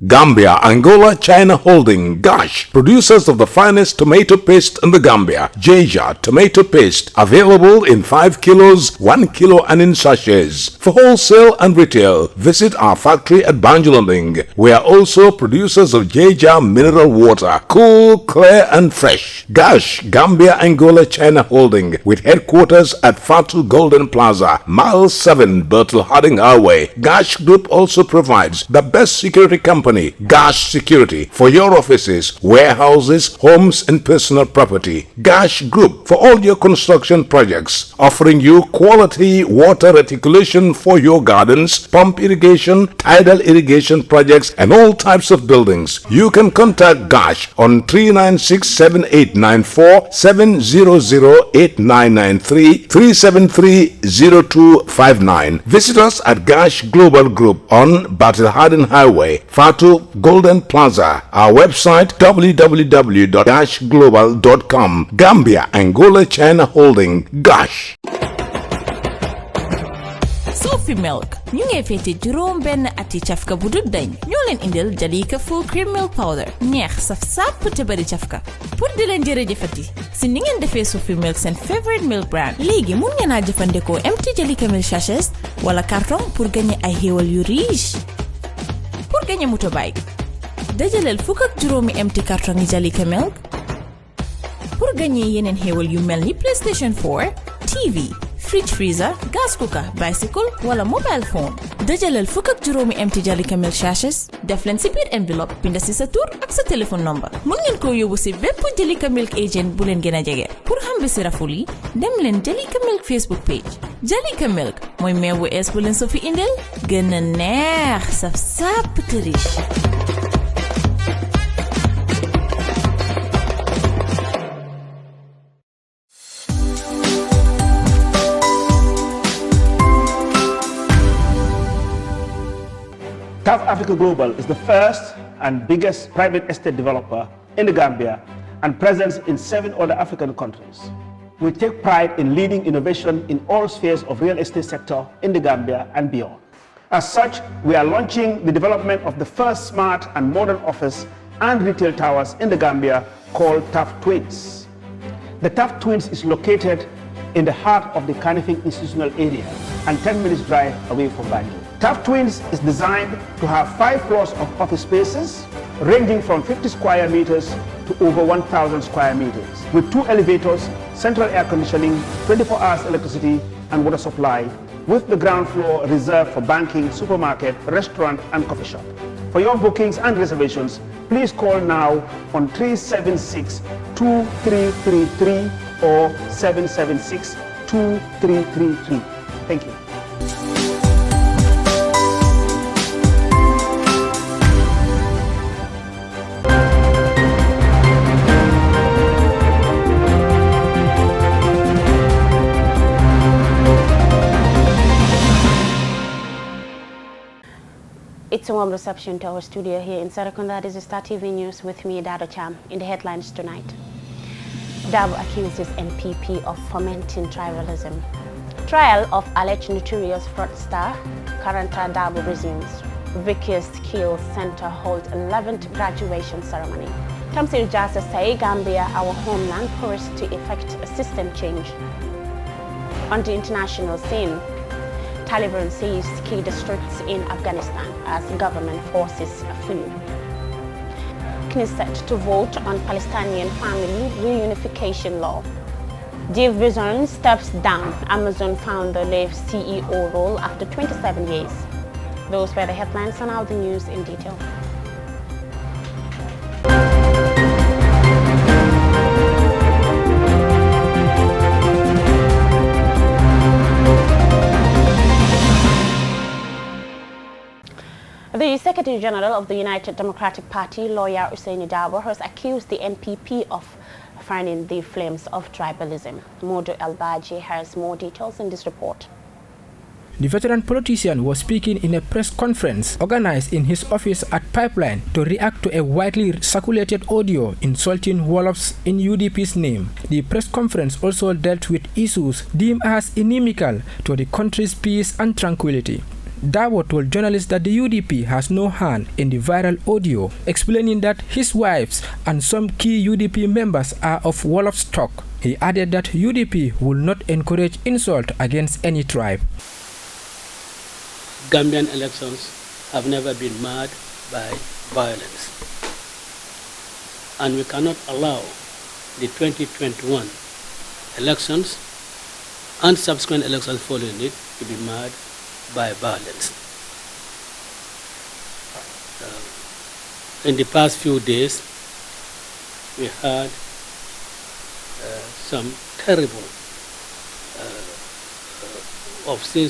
Gambia, Angola, China Holding, Gash, producers of the finest tomato paste in the Gambia. Jaja tomato paste, available in 5 kilos, 1 kilo and in sachets. For wholesale and retail, visit our factory at Banjulunding. We are also producers of Jaja mineral water, cool, clear and fresh. Gash, Gambia, Angola, China Holding, with headquarters at Fatu Golden Plaza, Mile 7, Bertel Harding Highway. Gash Group also provides the best security company, Gash Security, for your offices, warehouses, homes and personal property. Gash Group for all your construction projects, offering you quality water reticulation for your gardens, pump irrigation, tidal irrigation projects and all types of buildings. You can contact Gash on 396-7894, 700-8993, 373-0259. Visit us at Gash Global Group on Battle Harden Highway, Fatu Golden Plaza. Our website www.gashglobal.com. Gambia, Angola, China Holding, Gash. Sophie Milk ñu ngi fété juróom benn ati cafka bu dul dañ ñoo leen indil Jalika full cream milk powder neex saf sàpp te bari cafka pour di leen jërëjëfati si ni ngeen defee Sophie Milk seen favorite milk brand léegi mun ngeen a jëfandikoo empty Jalika milk sachets wala carton pour gagner ay xéewal yu riche. Pour gagner motorbike dajaleel fukk ak juróomi empty carton yi Jalika milk pour gagner yeneen xéewal yu mel ni PlayStation 4, TV, fridge freezer, gas cooker, bicycle wala mobile phone. dajaleel fukk ak juróomi empty Jalika milk sachets def leen si biir enveloppe binda si sa tur ak sa téléphone number. Mun ngeen ko yóbbu si bépp Jalika milk agent bu leen gën a jege. Pour xam bi si raful yi dem leen Jalika milk Facebook page. Jalika milk mooy meew bu ees bu leen so fi indil gën a neex saf sàpp te riche. TAF Africa Global is the first and biggest private estate developer in the Gambia and present in 7 other African countries. We take pride in leading innovation in all spheres of real estate sector in the Gambia and beyond. As such, we are launching the development of the first smart and modern office and retail towers in the Gambia called TAF Twins. The TAF Twins is located in the heart of the Kanifing institutional area and 10 minutes drive away from Banjul. TAF Twins is designed to have 5 floors of office spaces ranging from 50 square meters to over 1,000 square meters with 2 elevators, central air conditioning, 24 hours electricity and water supply, with the ground floor reserved for banking, supermarket, restaurant and coffee shop. For your bookings and reservations, please call now on 376-2333 or 776-2333. Thank you. It's a warm reception to our studio here in Serekunda. This is Star TV News with me, Dado Cham. In the headlines tonight, Dabo accuses NPP of fomenting tribalism. Trial of alleged notorious fraudster, Karanta Dabo resumes. Vicky's Skills Center holds 11th graduation ceremony. Tamsir Jasa say Gambia, our homeland, poised to effect a system change. On the international scene, Taliban seized key districts in Afghanistan as government forces flee. Knesset to vote on Palestinian family reunification law. Jeff Bezos steps down. Amazon founder leaves CEO role after 27 years. Those were the headlines, and now the news in detail. The Secretary General of the United Democratic Party, lawyer Usaini Dabo, has accused the NPP of fanning the flames of tribalism. Modu Albaji has more details in this report. The veteran politician was speaking in a press conference organized in his office at Pipeline to react to a widely circulated audio insulting Wolofs in UDP's name. The press conference also dealt with issues deemed as inimical to the country's peace and tranquility. Darboe told journalists that the UDP has no hand in the viral audio, explaining that his wives and some key UDP members are of Wolof stock. He added that UDP will not encourage insult against any tribe. Gambian elections have never been marred by violence. And we cannot allow the 2021 elections and subsequent elections following it to be marred by violence. In the past few days, we had some terrible,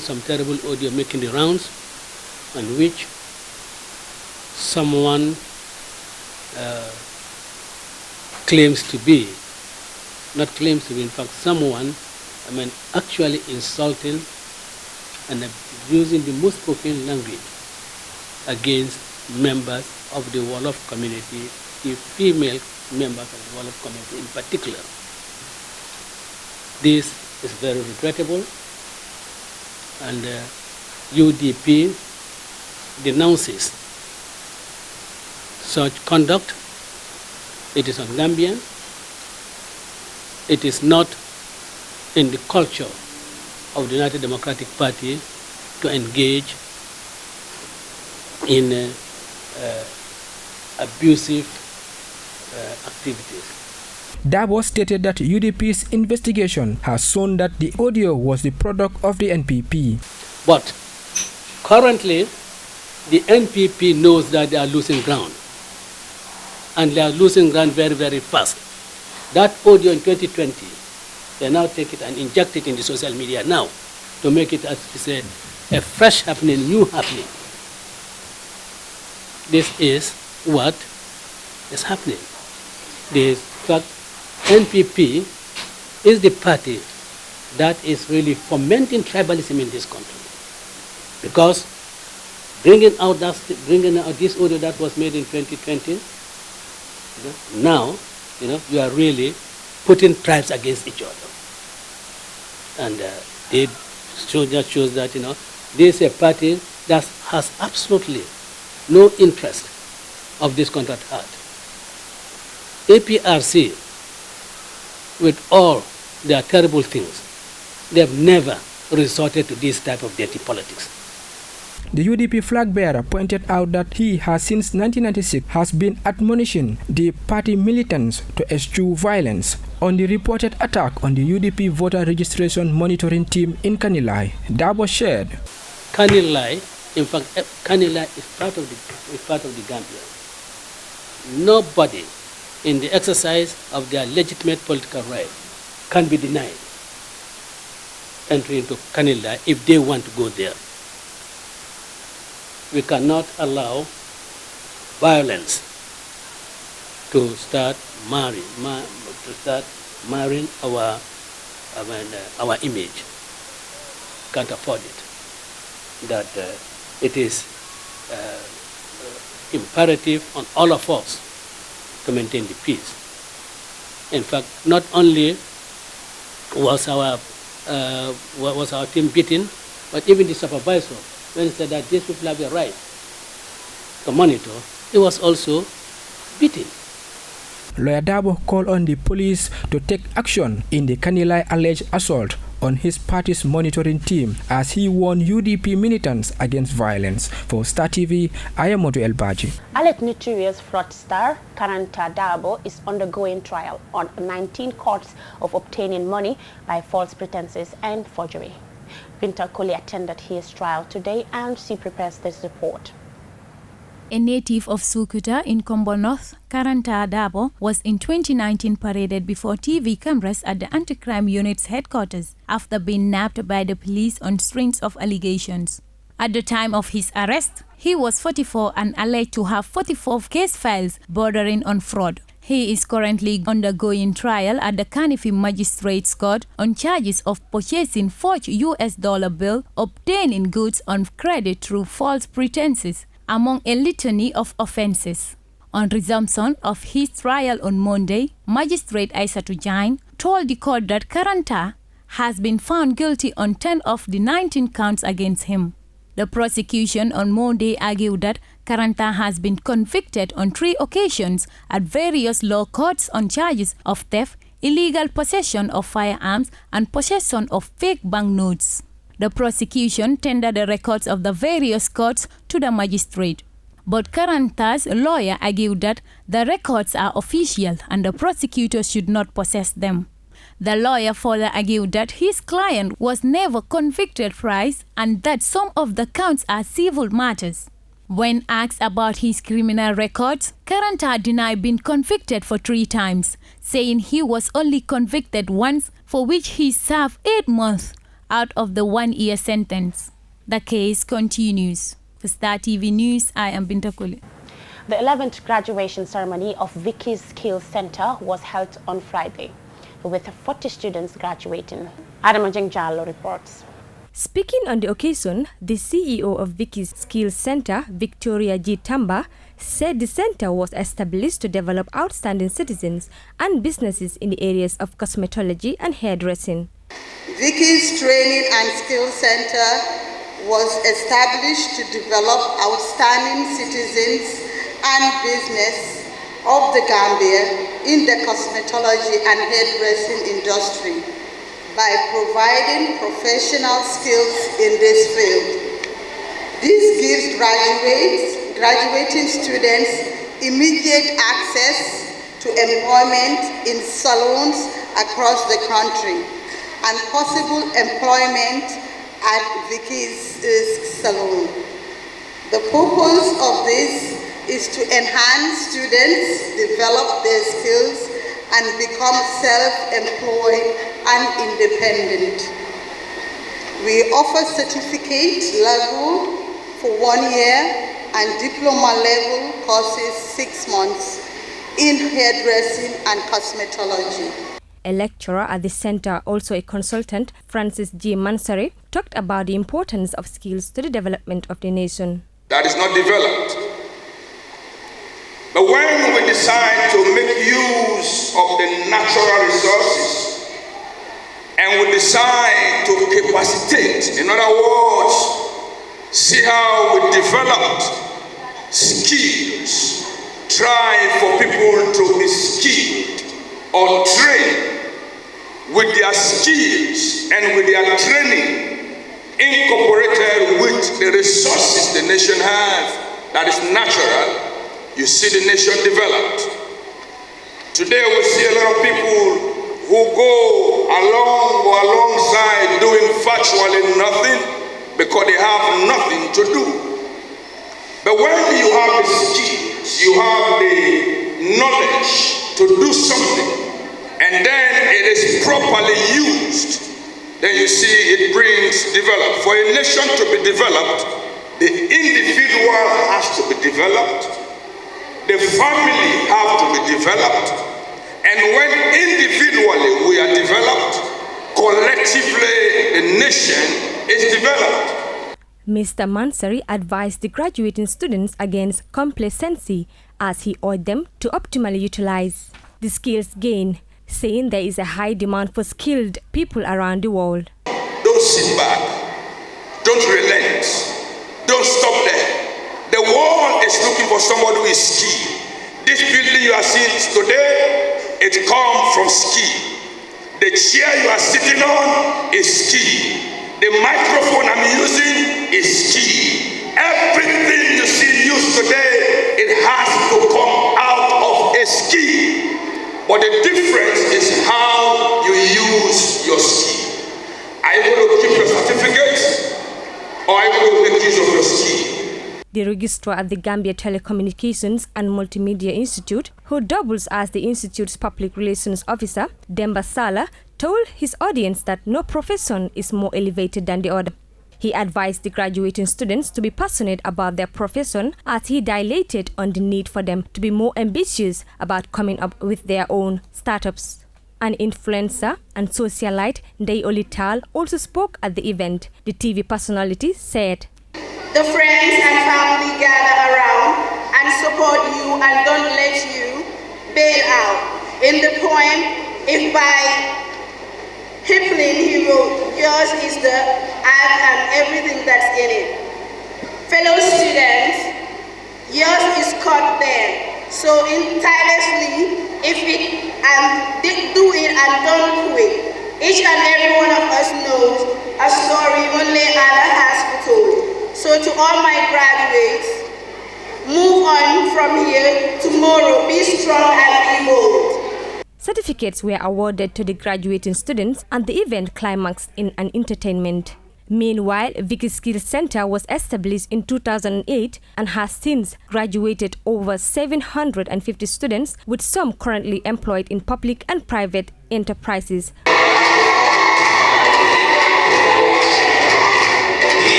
some terrible audio making the rounds, on which someone claims to be, in fact, someone, actually insulting and using the most profane language against members of the Wolof community, the female members of the Wolof community in particular. This is very regrettable, and UDP denounces such conduct. It is un-Gambian. It is not in the culture of the United Democratic Party to engage in abusive activities. Darboe stated that UDP's investigation has shown that the audio was the product of the NPP. But currently, the NPP knows that they are losing ground. And they are losing ground very, very fast. That audio in 2020, they now take it and inject it in the social media now to make it, as we say, a fresh happening, new happening. This is what is happening. The fact NPP is the party that is really fomenting tribalism in this country, because bringing out this audio that was made in 2020, now you are really putting tribes against each other, and it just shows that this is a party that has absolutely no interest of this country at heart. APRC, with all their terrible things, they have never resorted to this type of dirty politics. The UDP flag bearer pointed out that he has since 1996 has been admonishing the party militants to eschew violence on the reported attack on the UDP voter registration monitoring team in Kanilai. Darboe shared. Kanilai, in fact, Kanilai is part of the Gambia. Nobody in the exercise of their legitimate political right can be denied entry into Kanilai if they want to go there. We cannot allow violence to start marring our image. Can't afford it. That it is imperative on all of us to maintain the peace. In fact, not only was our team beaten, but even the supervisor, when he said that these people have a right to monitor, he was also beaten. Lawyer Darboe called on the police to take action in the Kanilai alleged assault on his party's monitoring team, as he warned UDP militants against violence. For Star TV, I am Modu Elbaji. Alleged notorious fraudster Karanta Darboe is undergoing trial on 19 counts of obtaining money by false pretenses and forgery. Binta Koli attended his trial today, and she prepares this report. A native of Sukuta in Kombo North, Karanta Darboe was in 2019 paraded before TV cameras at the anti-crime unit's headquarters after being nabbed by the police on strings of allegations. At the time of his arrest, he was 44 and alleged to have 44 case files bordering on fraud. He is currently undergoing trial at the Kanifi Magistrates Court on charges of purchasing forged US dollar bill, obtaining goods on credit through false pretenses, among a litany of offenses. On resumption of his trial on Monday, Magistrate Aissatou Jain told the court that Karanta has been found guilty on 10 of the 19 counts against him. The prosecution on Monday argued that Karanta has been convicted on 3 occasions at various law courts on charges of theft, illegal possession of firearms, and possession of fake banknotes. The prosecution tendered the records of the various courts to the magistrate. But Karanta's lawyer argued that the records are official and the prosecutor should not possess them. The lawyer further argued that his client was never convicted thrice and that some of the counts are civil matters. When asked about his criminal records, Karanta denied being convicted for 3 times, saying he was only convicted once, for which he served 8 months out of the 1-year sentence. The case continues. For Star TV News, I am Binta Kule. The 11th graduation ceremony of Vicky's Skills Center was held on Friday, with 40 students graduating. Adama Jalo reports. Speaking on the occasion, the CEO of Vicky's Skills Center, Victoria G. Tamba, said the center was established to develop outstanding citizens and businesses in the areas of cosmetology and hairdressing. Vicky's Training and Skills Center was established to develop outstanding citizens and business of the Gambia in the cosmetology and hairdressing industry by providing professional skills in this field. This gives graduating students immediate access to employment in salons across the country and possible employment at Vicky's salon. The purpose of this is to enhance students, develop their skills, and become self-employed and independent. We offer certificate level for 1 year and diploma level courses 6 months in hairdressing and cosmetology. A lecturer at the center, also a consultant, Francis G. Mansari, talked about the importance of skills to the development of the nation. That is not developed. But when we decide to make use of the natural resources and we decide to capacitate, in other words, see how we developed skills, try for people to be skilled or trained with their skills and with their training incorporated with the resources the nation has that is natural, you see the nation developed. Today we see a lot of people who go along or alongside doing virtually nothing because they have nothing to do. But when you have the skills, you have the knowledge to do something, and then it is properly used, then you see it brings development. For a nation to be developed, the individual has to be developed, the family have to be developed, and when individually we are developed, collectively the nation is developed. Mr. Mansari advised the graduating students against complacency as he urged them to optimally utilize the skills gained, saying there is a high demand for skilled people around the world. Don't sit back, don't relent, don't stop there. The world is looking for somebody who is skilled. This building you are seeing today, it comes from skill. The chair you are sitting on is skill. The microphone I'm using is skill. Everything you see used today, it has to come out of a skill. But the difference is how you use your skill. Are you going to keep your certificates or are you going to make use of your skill? The registrar at the Gambia Telecommunications and Multimedia Institute, who doubles as the institute's public relations officer, Demba Sala, told his audience that no profession is more elevated than the other. He advised the graduating students to be passionate about their profession as he dilated on the need for them to be more ambitious about coming up with their own startups. An influencer and socialite, Ndei Olital, also spoke at the event. The TV personality said, "The friends and family gather around and support you and don't let you bail out." In the poem, if by Hiplin he wrote, "Yours is the earth and everything that's in it." Fellow students, yours is caught there. So tirelessly, do it and don't quit. Each and every one of us knows a story only Allah has foretold. So to all my graduates, move on from here tomorrow. Be strong and be bold. Certificates were awarded to the graduating students and the event climaxed in an entertainment. Meanwhile, Vicky Skills Center was established in 2008 and has since graduated over 750 students, with some currently employed in public and private enterprises.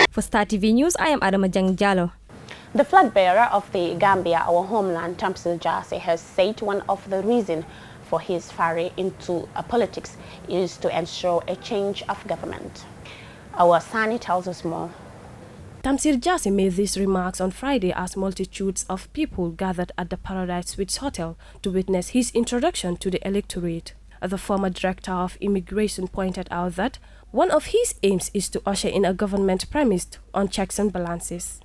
For Star TV News, I am Adama Jang Jallo. The flag bearer of the Gambia, our homeland, Tamsir Jassey, has said one of the reasons for his foray into politics is to ensure a change of government. Our Sani tells us more. Tamsir Jassey made these remarks on Friday as multitudes of people gathered at the Paradise Suites Hotel to witness his introduction to the electorate. The former director of immigration pointed out that one of his aims is to usher in a government premised on checks and balances.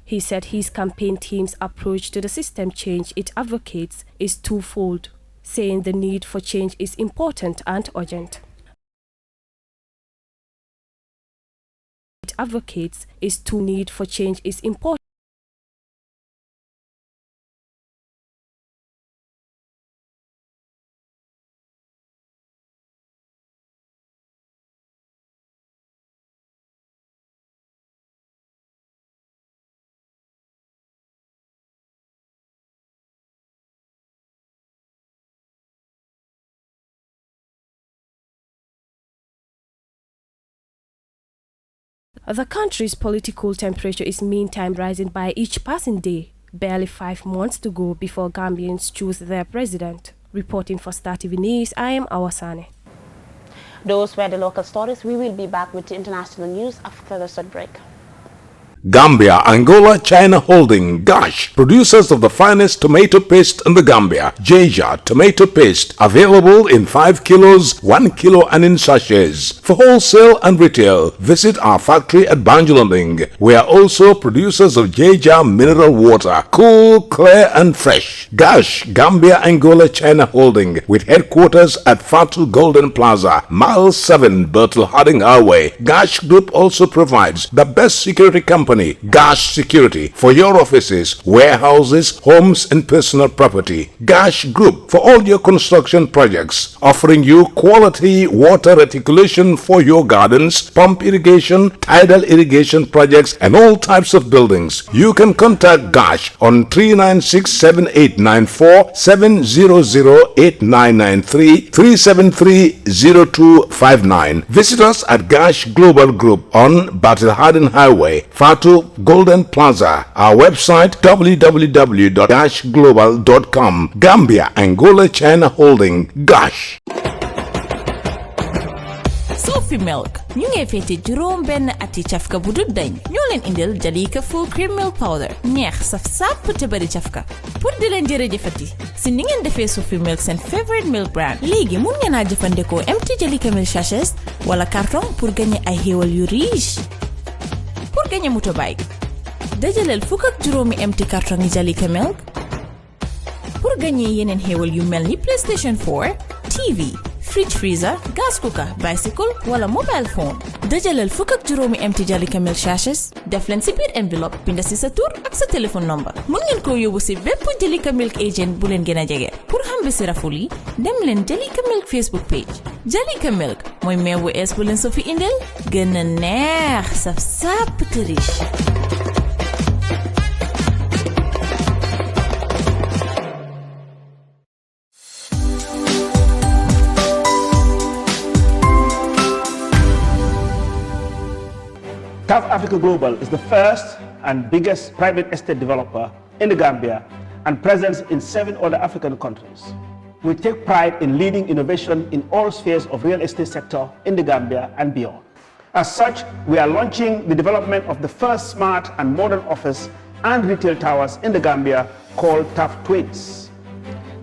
He said his campaign team's approach to the system change it advocates is twofold, saying the need for change is important and urgent. Need for change is important. The country's political temperature is meantime rising by each passing day. Barely 5 months to go before Gambians choose their president. Reporting for Star TV News, I am Awasane. Those were the local stories. We will be back with the international news after the short break. Gambia, Angola, China Holding, Gosh, producers of the finest tomato paste in the Gambia. Jaja tomato paste, available in 5 kilos, 1 kilo and in sachets. For wholesale and retail, visit our factory at Banjulanding. We are also producers of Jaja mineral water, cool, clear and fresh. Gosh, Gambia, Angola, China Holding, with headquarters at Fatu Golden Plaza, Mile 7, Bertel Harding Highway. Gosh Group also provides the best security company, Gosh Security, for your offices, warehouses, homes and personal property. Gosh Group for all your construction projects, offering you quality water reticulation for your gardens, pump irrigation, tidal irrigation projects and all types of buildings. You can contact Gosh on 396-7894, 700-8993, 373-0259. Visit us at Gosh Global Group on Battle Harden Highway, Fatu Golden Plaza. Our website www.goshglobal.com. Gambia, Angola, China Holding, Gosh. Sophie Milk ñu ngi fété juróom benn ati cafka bu dut dañ ñoo leen indil Jalika full cream milk powder neex saf sàpp te bari cafka pour di leen jërëjëfati si ni ngeen defee Sophie Milk seen favorite milk brand léegi mun ngeen a jëfandikoo empty Jalika milk sachets wala carton pour gagner ay xéewal yu riche. Pour gagner motorbike dajaleel fukk ak juróomi empty carton yi Jalika milk pour gagner yeneen xéewal yu mel ni PlayStation 4, TV, fridge freezer, gas cooker, bicycle wala mobile phone. dajaleel fukk ak juróomi empty Jalika milk sachets def leen si biir enveloppe binda si sa tur ak sa téléphone number. Mun ngeen ko yóbbu si bépp Jalika milk agent bu leen gën a jege. Pour xam bi si raful yi dem leen Jalika milk Facebook page. Jalika milk mooy meew bu ees bu leen so fi indil gën a neex saf sàpp te riche. Africa Global is the first and biggest private estate developer in the Gambia and present in 7 other African countries. We take pride in leading innovation in all spheres of real estate sector in the Gambia and beyond. As such, we are launching the development of the first smart and modern office and retail towers in the Gambia called TAF Twins.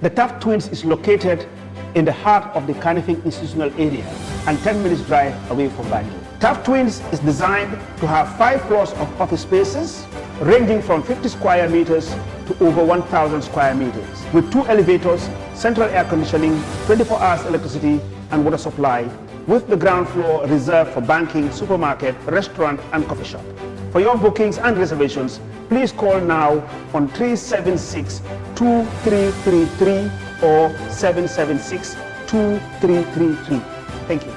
The TAF Twins is located in the heart of the Kanifing institutional area and 10 minutes drive away from Banjul. TAF Twins is designed to have 5 floors of office spaces ranging from 50 square meters to over 1,000 square meters with 2 elevators, central air conditioning, 24 hours electricity and water supply, with the ground floor reserved for banking, supermarket, restaurant and coffee shop. For your bookings and reservations, please call now on 376-2333 or 776-2333. Thank you.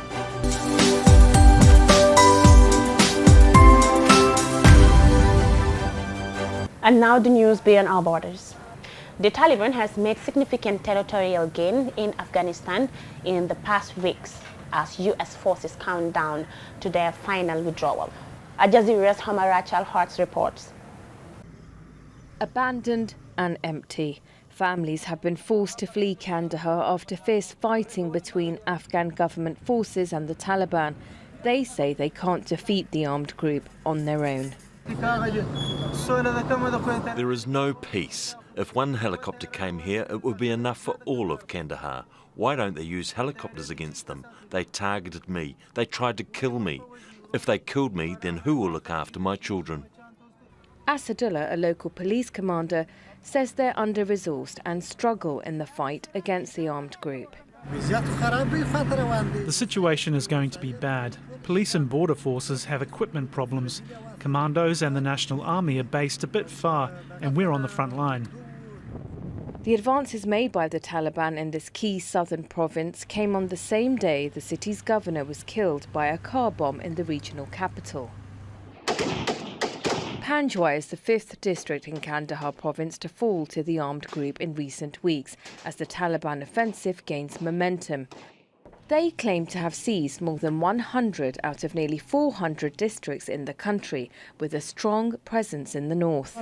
And now the news beyond our borders. The Taliban has made significant territorial gain in Afghanistan in the past weeks as U.S. forces count down to their final withdrawal. Al Jazeera's Hamar Rachel Hartz reports. Abandoned and empty, families have been forced to flee Kandahar after fierce fighting between Afghan government forces and the Taliban. They say they can't defeat the armed group on their own. There is no peace. If one helicopter came here, it would be enough for all of Kandahar. Why don't they use helicopters against them? They targeted me. They tried to kill me. If they killed me, then who will look after my children? Asadullah, a local police commander, says they're under-resourced and struggle in the fight against the armed group. The situation is going to be bad. Police and border forces have equipment problems. Commandos and the National Army are based a bit far, and we're on the front line. The advances made by the Taliban in this key southern province came on the same day the city's governor was killed by a car bomb in the regional capital. Panjwai is the 5th district in Kandahar province to fall to the armed group in recent weeks as the Taliban offensive gains momentum. They claim to have seized more than 100 out of nearly 400 districts in the country, with a strong presence in the north.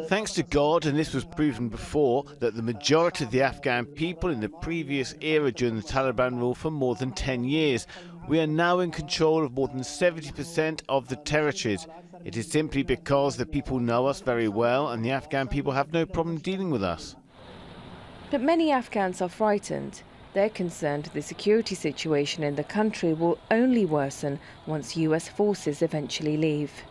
Thanks to God, and this was proven before, that the majority of the Afghan people in the previous era during the Taliban rule for more than 10 years. We are now in control of more than 70% of the territories. It is simply because the people know us very well and the Afghan people have no problem dealing with us. But many Afghans are frightened. They're concerned the security situation in the country will only worsen once US forces eventually leave.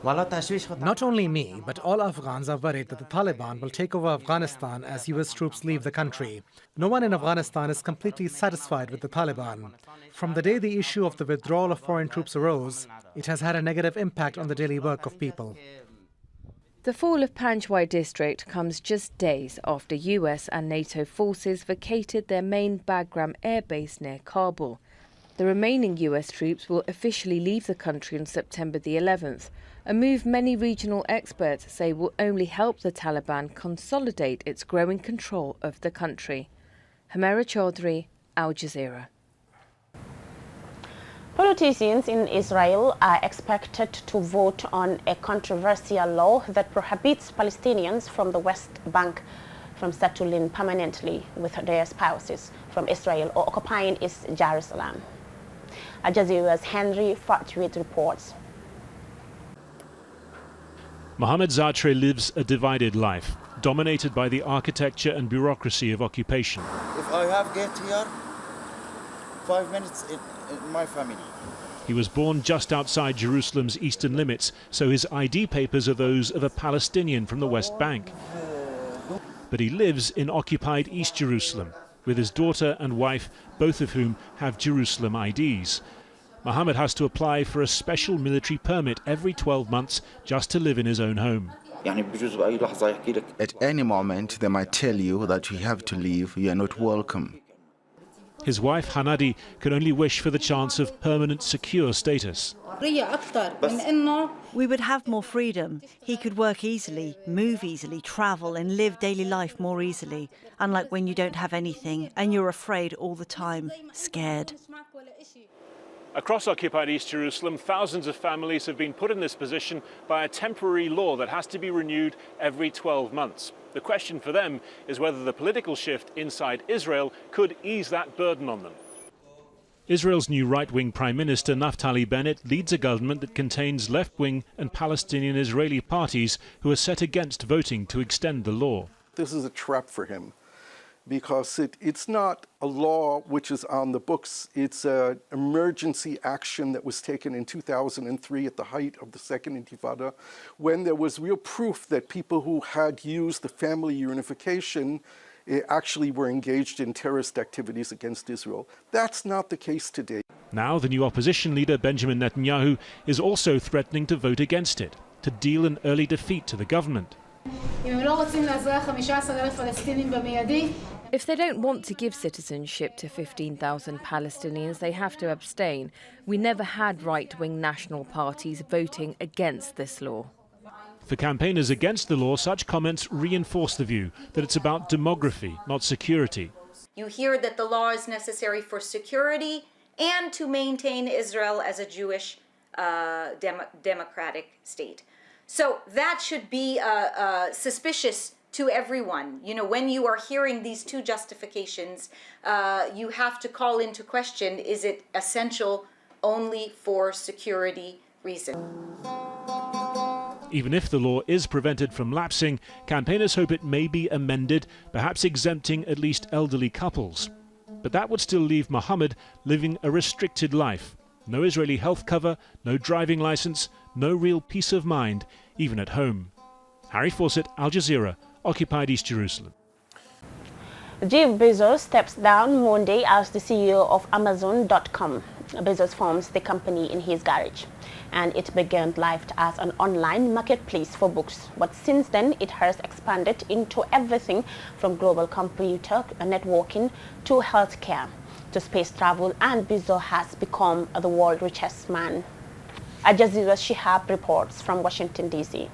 Not only me, but all Afghans are worried that the Taliban will take over Afghanistan as US troops leave the country. No one in Afghanistan is completely satisfied with the Taliban. From the day the issue of the withdrawal of foreign troops arose, it has had a negative impact on the daily work of people. The fall of Panjwai district comes just days after US and NATO forces vacated their main Bagram air base near Kabul. The remaining US troops will officially leave the country on September the 11th, a move many regional experts say will only help the Taliban consolidate its growing control of the country. Hamera Chaudhry, Al Jazeera. Politicians in Israel are expected to vote on a controversial law that prohibits Palestinians from the West Bank from settling permanently with their spouses from Israel or occupying East Jerusalem. Al Jazeera's Henry Fatwit reports. Mohammed Zatre lives a divided life, dominated by the architecture and bureaucracy of occupation. If I have get here, 5 minutes in my family. He was born just outside Jerusalem's eastern limits, so his ID papers are those of a Palestinian from the West Bank. But he lives in occupied East Jerusalem, with his daughter and wife, both of whom have Jerusalem IDs. Mohammed has to apply for a special military permit every 12 months just to live in his own home. At any moment, they might tell you that you have to leave, you are not welcome. His wife, Hanadi, can only wish for the chance of permanent, secure status. We would have more freedom. He could work easily, move easily, travel and live daily life more easily, unlike when you don't have anything and you're afraid all the time, scared. Across occupied East Jerusalem, thousands of families have been put in this position by a temporary law that has to be renewed every 12 months. The question for them is whether the political shift inside Israel could ease that burden on them. Israel's new right-wing Prime Minister Naftali Bennett leads a government that contains left-wing and Palestinian Israeli parties who are set against voting to extend the law. This is a trap for him, because it's not a law which is on the books. It's an emergency action that was taken in 2003 at the height of the Second Intifada, when there was real proof that people who had used the family unification actually were engaged in terrorist activities against Israel. That's not the case today. Now the new opposition leader Benjamin Netanyahu is also threatening to vote against it, to deal an early defeat to the government. If they don't want to give citizenship to 15,000 Palestinians, they have to abstain. We never had right-wing national parties voting against this law. For campaigners against the law, such comments reinforce the view that it's about demography, not security. You hear that the law is necessary for security and to maintain Israel as a Jewish democratic state. So that should be suspicious to everyone. You know, when you are hearing these two justifications, you have to call into question, is it essential only for security reasons? Even if the law is prevented from lapsing, campaigners hope it may be amended, perhaps exempting at least elderly couples. But that would still leave Mohammed living a restricted life. No Israeli health cover, no driving license, no real peace of mind, even at home. Harry Fawcett, Al Jazeera, occupied East Jerusalem. Jeff Bezos steps down Monday as the CEO of Amazon.com. Bezos forms the company in his garage, and it began life as an online marketplace for books. But since then, it has expanded into everything from global computer networking to healthcare to space travel, and Bezos has become the world's richest man. Al Jazeera's Shihab reports from Washington, D.C.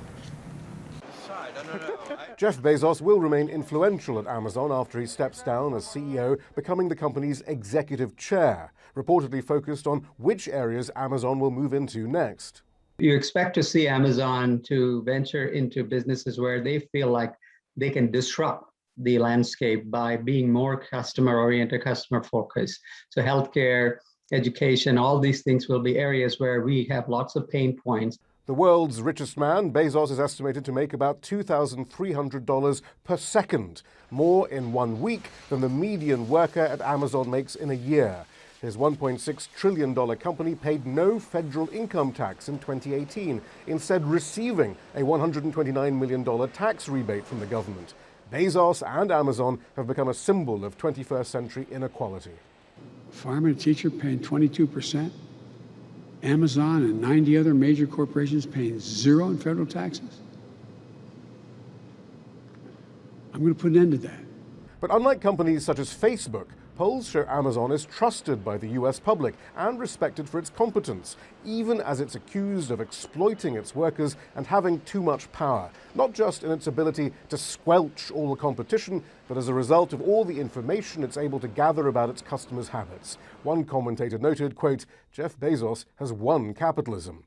Jeff Bezos will remain influential at Amazon after he steps down as CEO, becoming the company's executive chair, reportedly focused on which areas Amazon will move into next. You expect to see Amazon to venture into businesses where they feel like they can disrupt the landscape by being more customer-oriented, customer-focused. So healthcare, education, all these things will be areas where we have lots of pain points. The world's richest man, Bezos, is estimated to make about $2,300 per second, more in 1 week than the median worker at Amazon makes in a year. His $1.6 trillion company paid no federal income tax in 2018, instead receiving a $129 million tax rebate from the government. Bezos and Amazon have become a symbol of 21st century inequality. Farmer and teacher paying 22%. Amazon and 90 other major corporations paying zero in federal taxes. I'm going to put an end to that. But unlike companies such as Facebook, polls show Amazon is trusted by the US public and respected for its competence, even as it's accused of exploiting its workers and having too much power, not just in its ability to squelch all the competition, but as a result of all the information it's able to gather about its customers' habits. One commentator noted, quote, "Jeff Bezos has won capitalism."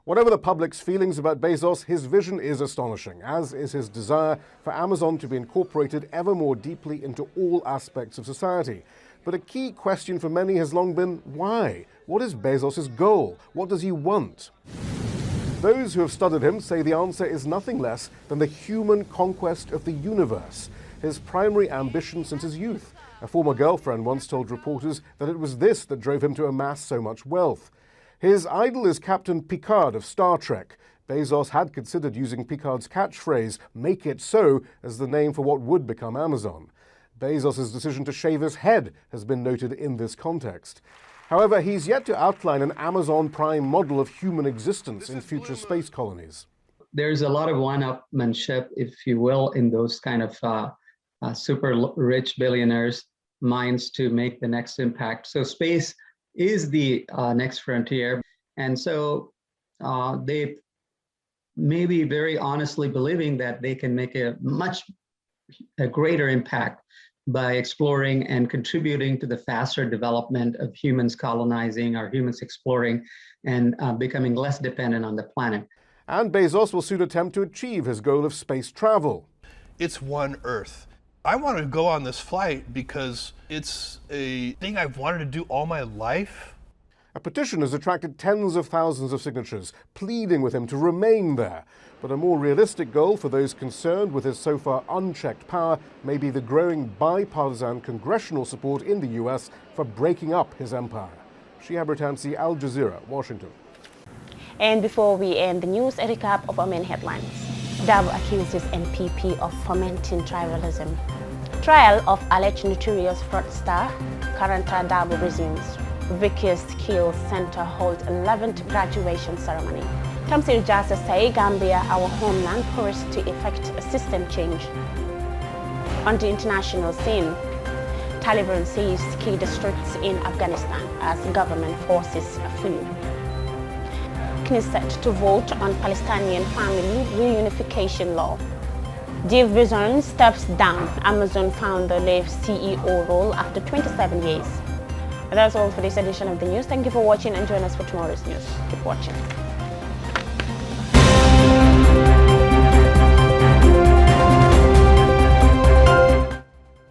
Whatever the public's feelings about Bezos, his vision is astonishing, as is his desire for Amazon to be incorporated ever more deeply into all aspects of society. But a key question for many has long been, why? What is Bezos' goal? What does he want? Those who have studied him say the answer is nothing less than the human conquest of the universe, his primary ambition since his youth. A former girlfriend once told reporters that it was this that drove him to amass so much wealth. His idol is Captain Picard of Star Trek. Bezos had considered using Picard's catchphrase, "Make it so," as the name for what would become Amazon. Bezos' decision to shave his head has been noted in this context. However, he's yet to outline an Amazon Prime model of human existence in future space colonies. There's a lot of one-upmanship, if you will, in those kind of super rich billionaires' minds to make the next impact. So space is the next frontier. And so they may be very honestly believing that they can make a greater impact by exploring and contributing to the faster development of humans colonizing or humans exploring and becoming less dependent on the planet. And Bezos will soon attempt to achieve his goal of space travel. It's one Earth. I want to go on this flight because it's a thing I've wanted to do all my life. A petition has attracted tens of thousands of signatures, pleading with him to remain there. But a more realistic goal for those concerned with his so far unchecked power may be the growing bipartisan congressional support in the US for breaking up his empire. Shihab Ratamsi, Al Jazeera, Washington. And before we end the news, a recap of our main headlines. Dabo accuses NPP of fomenting tribalism. Trial of alleged notorious fraudster Karanta Dabo resumes. Vicky's Skills Center holds 11th graduation ceremony. Tamsir Jasa say Gambia, our homeland, poised to effect a system change. On the international scene, Taliban seized key districts in Afghanistan as government forces flee. Knesset to vote on Palestinian family reunification law. Jeff Bezos steps down. Amazon founder leaves CEO role after 27 years. That's all for this edition of the news. Thank you for watching and join us for tomorrow's news. Keep watching.